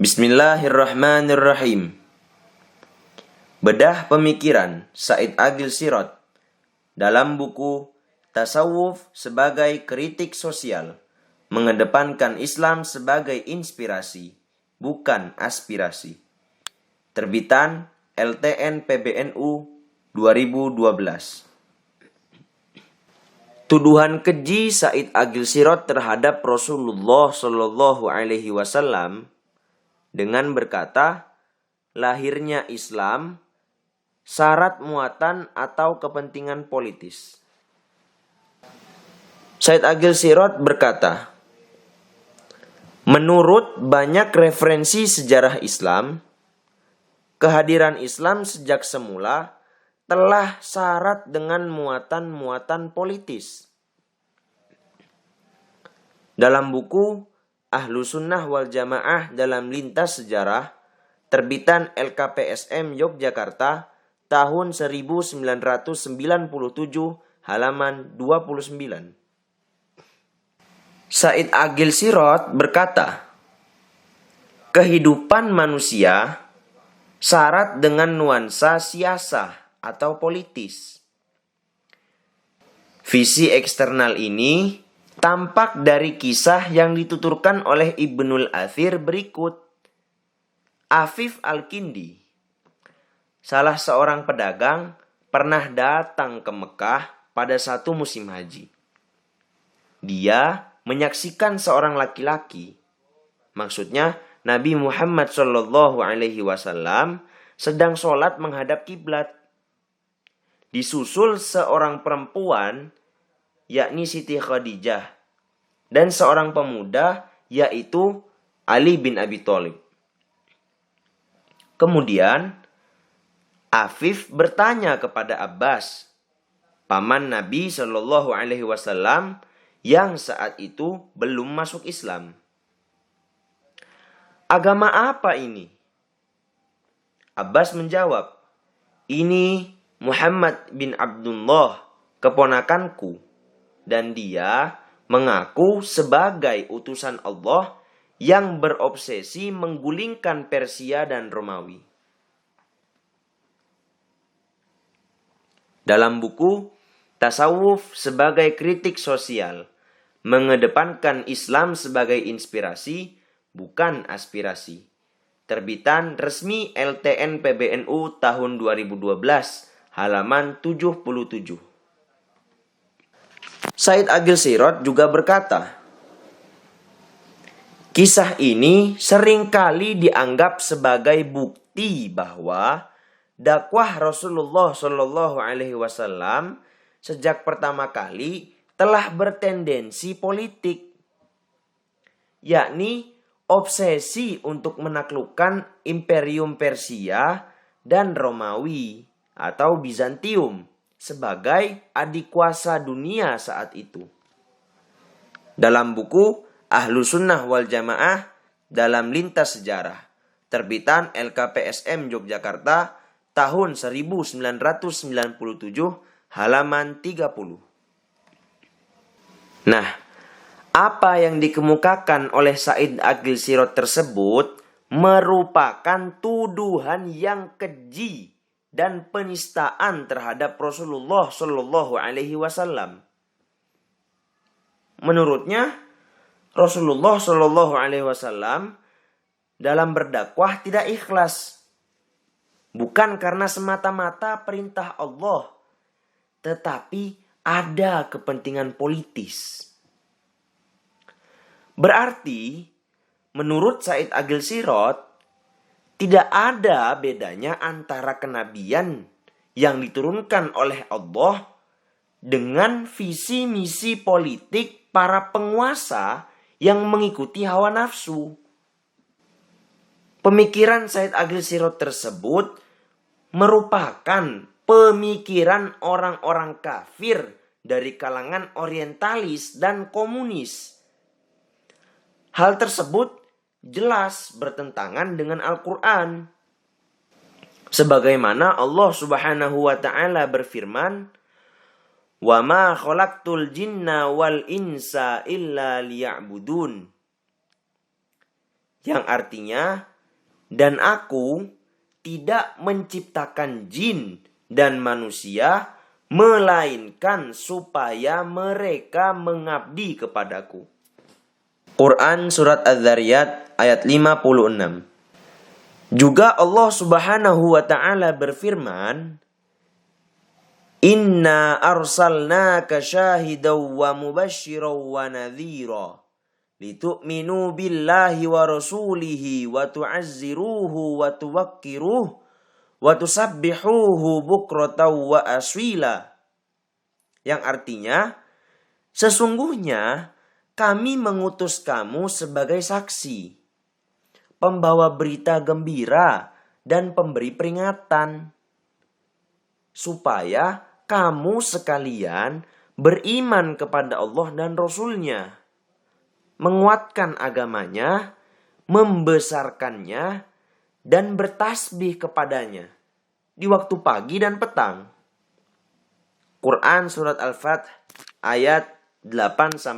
Bismillahirrahmanirrahim. Bedah pemikiran Said Agil Sirot dalam buku Tasawuf sebagai Kritik Sosial, mengedepankan Islam sebagai inspirasi, bukan aspirasi. Terbitan LTN PBNU 2012. Tuduhan keji Said Agil Sirot terhadap Rasulullah Shallallahu Alaihi Wasallam dengan berkata, lahirnya Islam syarat muatan atau kepentingan politis. Said Agil Sirot berkata, menurut banyak referensi sejarah Islam, kehadiran Islam sejak semula telah syarat dengan muatan-muatan politis. Dalam buku Ahlussunnah wal Jamaah dalam Lintas Sejarah, terbitan LKPSM Yogyakarta, tahun 1997, halaman 29. Said Agil Sirot berkata, kehidupan manusia syarat dengan nuansa siasah atau politis. Visi eksternal ini tampak dari kisah yang dituturkan oleh Ibnul Athir berikut. Afif Al-Kindi, salah seorang pedagang, pernah datang ke Mekah pada satu musim haji. Dia menyaksikan seorang laki-laki, maksudnya Nabi Muhammad SAW, sedang sholat menghadap kiblat. Disusul seorang perempuan, yakni Siti Khadijah, dan seorang pemuda, yaitu Ali bin Abi Thalib. Kemudian, Afif bertanya kepada Abbas, paman Nabi Shallallahu Alaihi Wasallam yang saat itu belum masuk Islam. Agama apa ini? Abbas menjawab, ini Muhammad bin Abdullah, keponakanku, dan dia mengaku sebagai utusan Allah yang berobsesi menggulingkan Persia dan Romawi. Dalam buku Tasawuf sebagai Kritik Sosial, mengedepankan Islam sebagai inspirasi, bukan aspirasi. Terbitan resmi LTN PBNU tahun 2012, halaman 77. Said Agil Sirot juga berkata, kisah ini seringkali dianggap sebagai bukti bahwa dakwah Rasulullah Shallallahu Alaihi Wasallam sejak pertama kali telah bertendensi politik, yakni obsesi untuk menaklukkan Imperium Persia dan Romawi atau Bizantium sebagai adik kuasa dunia saat itu. Dalam buku Ahlussunnah wal Jamaah dalam Lintas Sejarah, terbitan LKPSM Yogyakarta, tahun 1997, halaman 30. Nah, apa yang dikemukakan oleh Said Agil Sirot tersebut merupakan tuduhan yang keji dan penistaan terhadap Rasulullah Shallallahu Alaihi Wasallam. Menurutnya, Rasulullah Shallallahu Alaihi Wasallam dalam berdakwah tidak ikhlas, bukan karena semata-mata perintah Allah, tetapi ada kepentingan politis. Berarti, menurut Said Agil Sirot, tidak ada bedanya antara kenabian yang diturunkan oleh Allah dengan visi misi politik para penguasa yang mengikuti hawa nafsu. Pemikiran Said Agil Sirot tersebut merupakan pemikiran orang-orang kafir dari kalangan orientalis dan komunis. Hal tersebut jelas bertentangan dengan Al-Quran. Sebagaimana Allah Subhanahu wa Ta'ala berfirman, "Wa ma khalaqtul jinna wal insa illa liya'budun." Yang artinya, Dan aku tidak menciptakan jin dan manusia melainkan supaya mereka mengabdi kepadaku. Quran Surat Az-Zariyat ayat 56. Juga Allah Subhanahu wa ta'ala berfirman, Inna arsalnaka syahidaw wa mubasysyiran wa nadhira litu'minu billahi wa rasulihi wa tu'azziruhu wa tuwaqqiruhu wa tusabbihuhu bukratan wa aswila. Yang artinya, sesungguhnya kami mengutus kamu sebagai saksi, pembawa berita gembira dan pemberi peringatan, supaya kamu sekalian beriman kepada Allah dan Rasul-Nya, menguatkan agamanya, membesarkannya, dan bertasbih kepadanya di waktu pagi dan petang. Quran Surat Al-Fath ayat 8-9.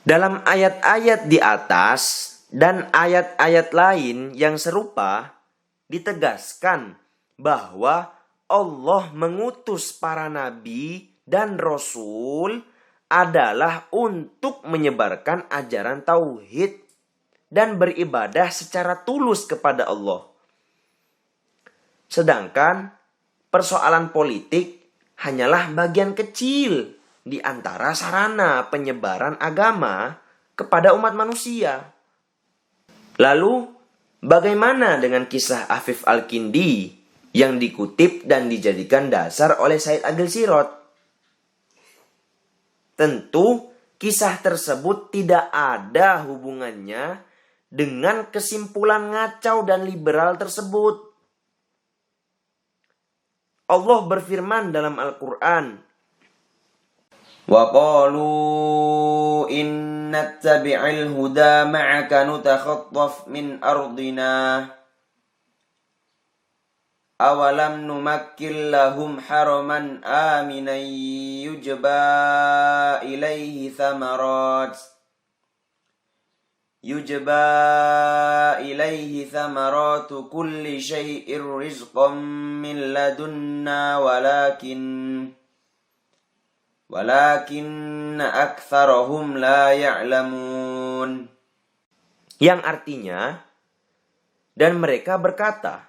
Dalam ayat-ayat di atas dan ayat-ayat lain yang serupa ditegaskan bahwa Allah mengutus para nabi dan rasul adalah untuk menyebarkan ajaran tauhid dan beribadah secara tulus kepada Allah. Sedangkan persoalan politik hanyalah bagian kecil di antara sarana penyebaran agama kepada umat manusia. Lalu, bagaimana dengan kisah Afif Al-Kindi yang dikutip dan dijadikan dasar oleh Said Agil Sirot? Tentu, kisah tersebut tidak ada hubungannya dengan kesimpulan ngacau dan liberal tersebut. Allah berfirman dalam Al-Quran, وَقَالُوا إِنَّ نَتَّبِعِ الْهُدَى مَعَكَ نُتَخَطَّفْ مِنْ أَرْضِنَا أَوَلَمْ نُمَكِّنْ لَهُمْ حَرَمًا آمِنًا يُجْبَى إِلَيْهِ ثَمَرَاتُ كُلِّ شَيْءٍ رِزْقًا مِنْ لَدُنَّا وَلَكِنَّ أَكْثَرَهُمْ لَا يَعْلَمُونَ. Yang artinya, dan mereka berkata,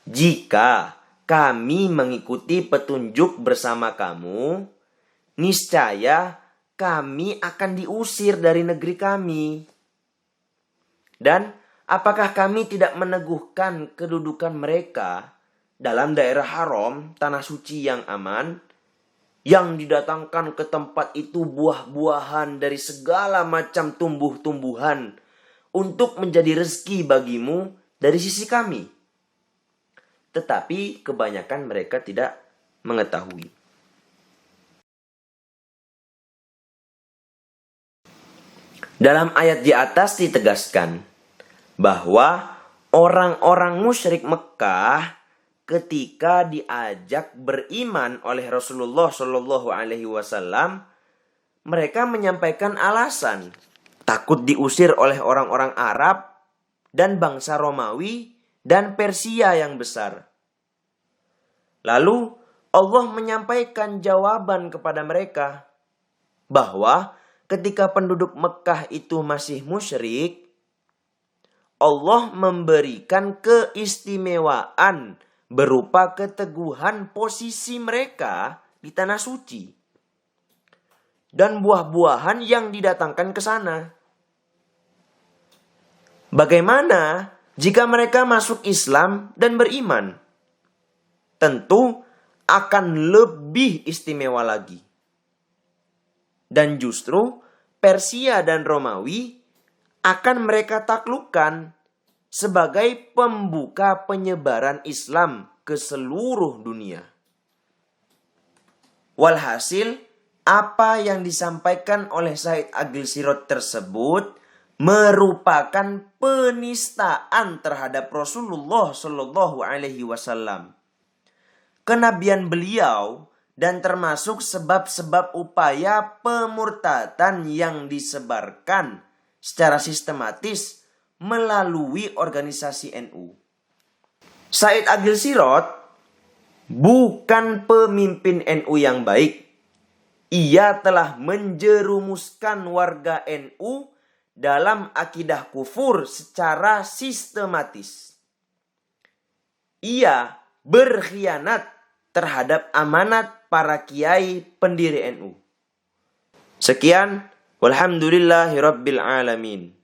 jika kami mengikuti petunjuk bersama kamu, niscaya kami akan diusir dari negeri kami. Dan apakah kami tidak meneguhkan kedudukan mereka dalam daerah haram, tanah suci yang aman, yang didatangkan ke tempat itu buah-buahan dari segala macam tumbuh-tumbuhan untuk menjadi rezeki bagimu dari sisi kami? Tetapi kebanyakan mereka tidak mengetahui. Dalam ayat di atas ditegaskan bahwa orang-orang musyrik Mekah ketika diajak beriman oleh Rasulullah Shallallahu Alaihi Wasallam, mereka menyampaikan alasan takut diusir oleh orang-orang Arab dan bangsa Romawi dan Persia yang besar. Lalu Allah menyampaikan jawaban kepada mereka bahwa ketika penduduk Mekah itu masih musyrik, Allah memberikan keistimewaan berupa keteguhan posisi mereka di tanah suci dan buah-buahan yang didatangkan ke sana. Bagaimana jika mereka masuk Islam dan beriman? Tentu akan lebih istimewa lagi. Dan justru Persia dan Romawi akan mereka taklukkan sebagai pembuka penyebaran Islam ke seluruh dunia. Walhasil, apa yang disampaikan oleh Said Agil Sirot tersebut merupakan penistaan terhadap Rasulullah Shallallahu Alaihi Wasallam. Kenabian beliau dan termasuk sebab-sebab upaya pemurtatan yang disebarkan secara sistematis melalui organisasi NU. Said Agil Sirot bukan pemimpin NU yang baik. Ia telah menjerumuskan warga NU dalam akidah kufur secara sistematis. Ia berkhianat terhadap amanat para kiai pendiri NU. Sekian, walhamdulillahirabbil alamin.